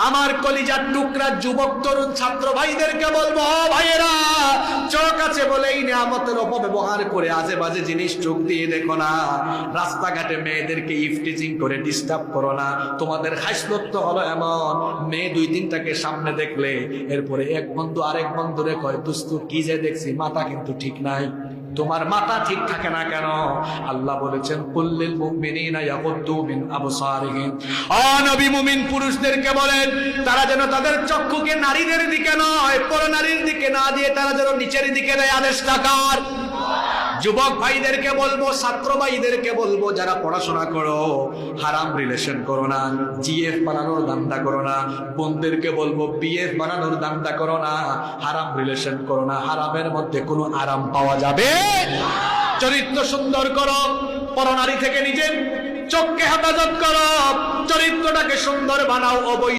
আমার কলিজার টুকরা যুবক তরুণ ছাত্র ভাইদেরকে বলবো, ভাইয়েরা চোখ আছে বলেই নিয়ামতের অপব্যবহার করে আজে বাজে জিনিস চোখ দিয়ে দেখো না। রাস্তাঘাটে মেয়েদেরকে ইফটিজিং করে ডিস্টার্ব করো না। তোমাদের হাসলত্ব হলো এমন, মেয়ে দুই তিনটাকে সামনে দেখলে এরপরে এক বন্ধু আরেক বন্ধুরে কয়, দোস্ত কি যে দেখছি, মাথা কিন্তু ঠিক নাই। তোমার মাথা ঠিক থাকে না কেন? আল্লাহ বলেছেন, কুল্লিল মুমিনিনা ইয়াগুদ্দু মিন আবসারিহিম। ও নবী, মুমিন পুরুষদেরকে বলেন তারা যেন তাদের চক্ষুকে নারীদের দিকে নয়, পরনারীর দিকে না দিয়ে তারা যেন নিচের দিকে দেয়। আদেশটা কার? যুবক ভাইদেরকে বলবো, ছাত্র ভাইদেরকে বলবো, যারা পড়াশোনা করো হারাম রিলেশন করো না, জিএফ বানানোর ধান্দা করো না। বোনদেরকে বলবো, বিএফ বানানোর ধান্দা করো না, হারাম রিলেশন করো না। হারামের মধ্যে কোনো আরাম পাওয়া যাবে। চরিত্র সুন্দর করো, পরনারী থেকে নিজের চোখকে হেফাজত করো, চরিত্রটাকে সুন্দর বানাও। অবৈধ